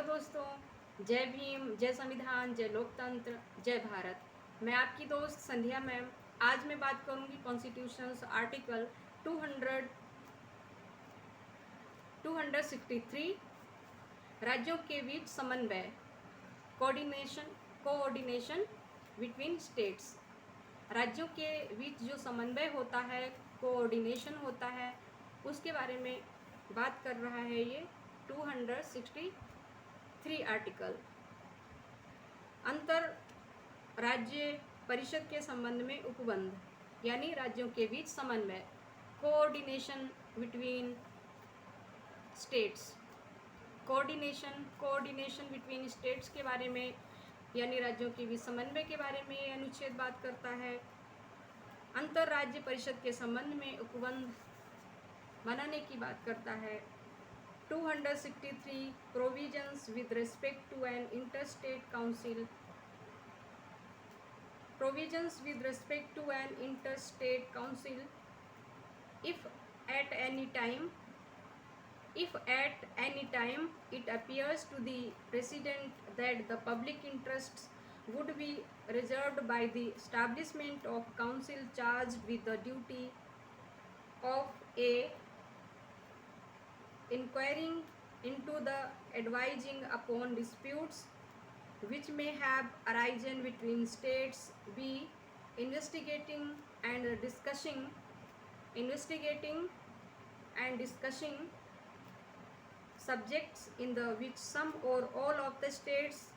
दोस्तों, जय भीम, जय संविधान, जय लोकतंत्र, जय भारत। मैं आपकी दोस्त संध्या मैम। आज मैं बात करूंगी कॉन्स्टिट्यूशंस आर्टिकल 263 राज्यों के बीच समन्वय, कोऑर्डिनेशन बिटवीन स्टेट्स। राज्यों के बीच जो समन्वय होता है, कोऑर्डिनेशन होता है, उसके बारे में बात कर रहा है ये 263 आर्टिकल। अंतर राज्य परिषद के संबंध में उपबंध, यानी राज्यों के बीच समन्वय, coordination between states. Coordination between states के बारे में, यानी राज्यों के बीच समन्वय के बारे में ये अनुच्छेद बात करता है। अंतर राज्य परिषद के संबंध में उपबंध बनाने की बात करता है। 263 provisions with respect to an interstate council. Provisions with respect to an interstate council, if at any time it appears to the president that the public interests would be reserved by the establishment of council charged with the duty of a inquiring into the advising upon disputes which may have arisen between states, b investigating and discussing subjects in the which some or all of the states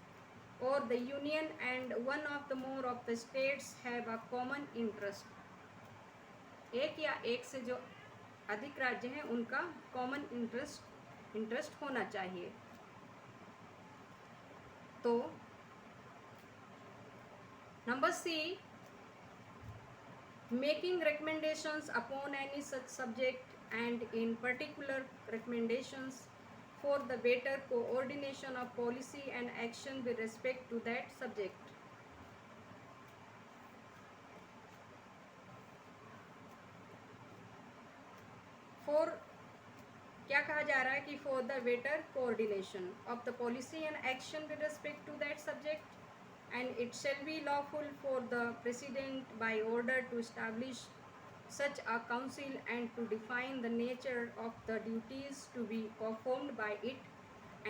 or the union and one of the more of the states have a common interest. एक या एक से जो अधिक राज्य हैं उनका common interest होना चाहिए। तो number C, making recommendations upon any such subject and in particular recommendations for the better coordination of policy and action with respect to that subject. For क्या कहा जा रहा है कि for the better coordination of the policy and action with respect to that subject, and it shall be lawful for the president by order to establish such a council and to define the nature of the duties to be performed by it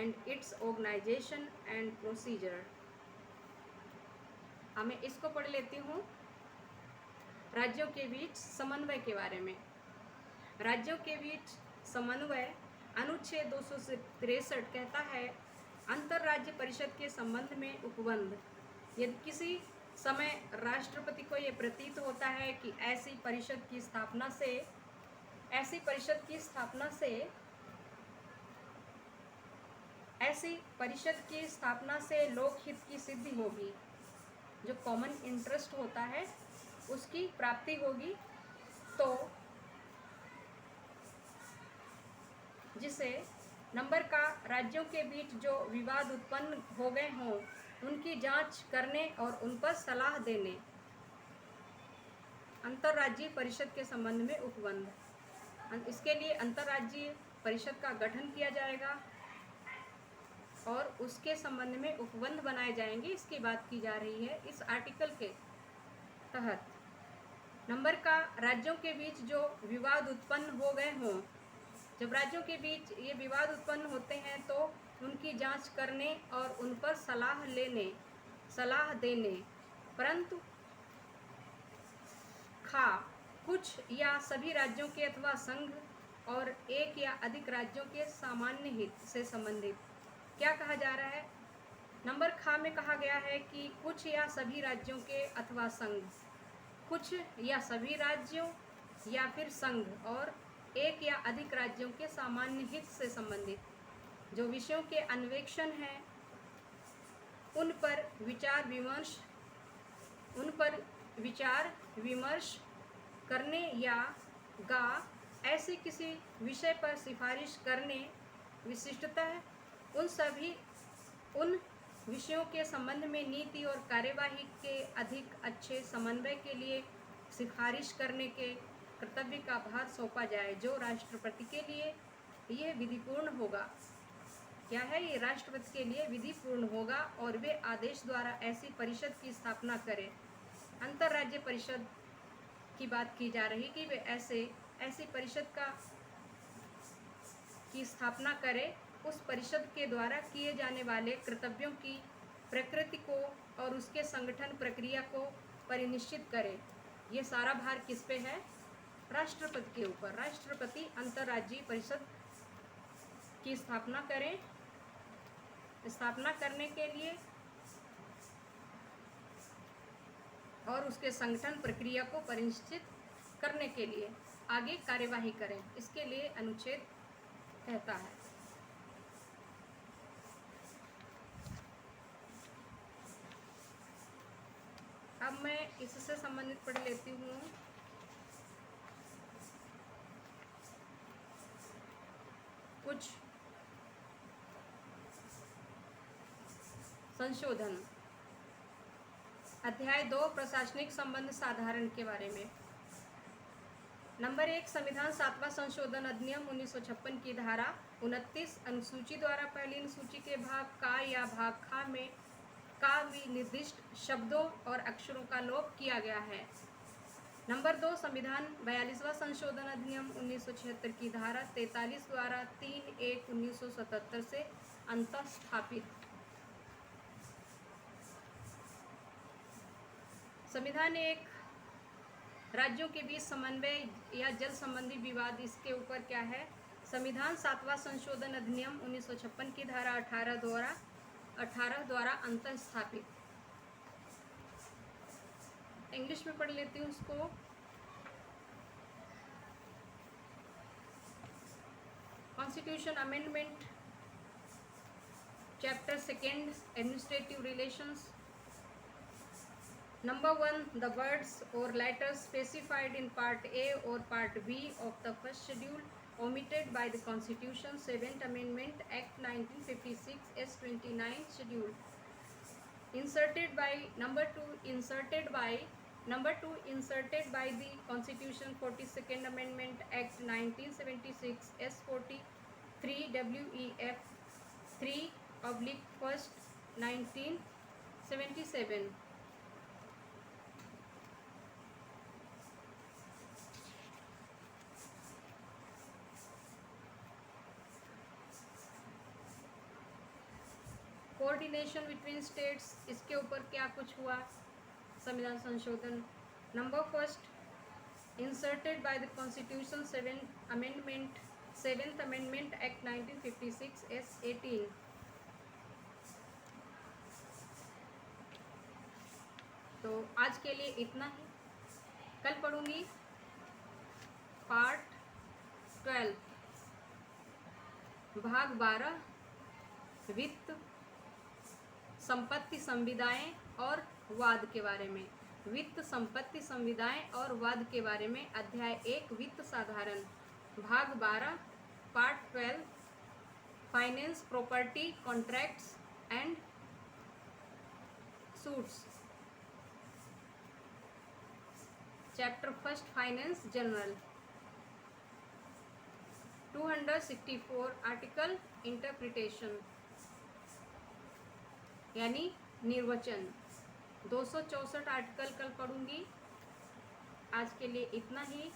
and its organization and procedure. मैं इसको पढ़ लेती हूँ। राज्यों के बीच समन्वय के बारे में। राज्यों के बीच समन्वय अनुच्छेद 263 कहता है, अंतर्राज्य परिषद के संबंध में उपबंध। यदि किसी समय राष्ट्रपति को ये प्रतीत होता है कि ऐसी परिषद की स्थापना से लोकहित की सिद्धि होगी, जो कॉमन इंटरेस्ट होता है उसकी प्राप्ति होगी, तो जिसे नंबर का राज्यों के बीच जो विवाद उत्पन्न हो गए हों उनकी जांच करने और उन पर सलाह देने। अंतर्राज्यीय परिषद के संबंध में उपबंध, इसके लिए अंतर्राज्यीय परिषद का गठन किया जाएगा और उसके संबंध में उपबंध बनाए जाएंगे। इसकी बात की जा रही है इस आर्टिकल के तहत। नंबर का राज्यों के बीच जो विवाद उत्पन्न हो गए हों, जब राज्यों के बीच ये विवाद उत्पन्न होते हैं तो उनकी जांच करने और उन पर सलाह देने, परंतु कुछ या सभी राज्यों के अथवा संघ और एक या अधिक राज्यों के सामान्य हित से संबंधित। क्या कहा जा रहा है? नंबर में कहा गया है कि कुछ या सभी राज्यों के अथवा संघ, कुछ या सभी राज्यों या फिर संघ और एक या अधिक राज्यों के सामान्य हित से संबंधित जो विषयों के अन्वेषण हैं उन पर विचार विमर्श करने या ऐसे किसी विषय पर सिफारिश करने, विशिष्टतः उन विषयों के संबंध में नीति और कार्यवाही के अधिक अच्छे समन्वय के लिए सिफारिश करने के कर्तव्य का भार सौंपा जाए, जो राष्ट्रपति के लिए यह विधिपूर्ण होगा। क्या है, ये राष्ट्रपति के लिए विधिपूर्ण होगा और वे आदेश द्वारा ऐसी परिषद की स्थापना करें। अंतर्राज्यीय परिषद की बात की जा रही कि वे ऐसी परिषद की स्थापना करें, उस परिषद के द्वारा किए जाने वाले कर्तव्यों की प्रकृति को और उसके संगठन प्रक्रिया को परिनिश्चित करें। ये सारा भार किस पे है? राष्ट्रपति के ऊपर। राष्ट्रपति अंतर्राज्यीय परिषद की स्थापना करें, स्थापना करने के लिए और उसके संगठन प्रक्रिया को परिनिश्चित करने के लिए आगे कार्यवाही करें, इसके लिए अनुच्छेद कहता है। अब मैं इससे संबंधित पढ़ लेती हूँ। कुछ संशोधन। अध्याय 2 प्रशासनिक संबंध साधारण के बारे में। नंबर 1 संविधान 7वां संशोधन अधिनियम 1956 की धारा 29 अनुसूची द्वारा पहली अनुसूची के भाग का या भाग खा में का विनिर्दिष्ट शब्दों और अक्षरों का लोप किया गया है। नंबर 2 संविधान 42वां संशोधन अधिनियम 1976 की धारा 43 द्वारा 3/1/1977 से अंतः स्थापित। संविधान एक राज्यों के बीच समन्वय या जल संबंधी विवाद, इसके ऊपर क्या है? संविधान 7वां संशोधन अधिनियम 1956 की धारा 18 द्वारा अंतः स्थापित। इंग्लिश में पढ़ लेती हूँ उसको। Constitution amendment chapter 2 administrative relations. Number 1 the words or letters specified in part A or part B of the first schedule omitted by the Constitution 7th Amendment Act 1956 as 29 schedule inserted by number 2 inserted by the Constitution 42nd Amendment Act 1976 as 43 WEF 3/1st 1977। Coordination between states, इसके ऊपर क्या कुछ हुआ? संविधान संशोधन। Number 1 inserted by the constitution 7th amendment act 1956 S 18। तो आज के लिए इतना ही। कल पढ़ूंगी पार्ट 12 भाग 12 वित्त संपत्ति संविदाएं और वाद के बारे में। वित्त संपत्ति संविदाएं और वाद के बारे में अध्याय 1 वित्त साधारण, भाग 12 part 12 finance property contracts and suits, chapter 1 finance general. 264 article interpretation यानी निर्वचन। 264 आर्टिकल कल पढ़ूंगी। आज के लिए इतना ही।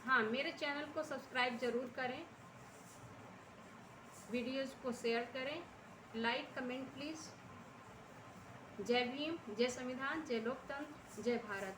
हाँ, मेरे चैनल को सब्सक्राइब जरूर करें, वीडियोज़ को शेयर करें, लाइक कमेंट प्लीज़। जय भीम, जय संविधान, जय लोकतंत्र, जय भारत।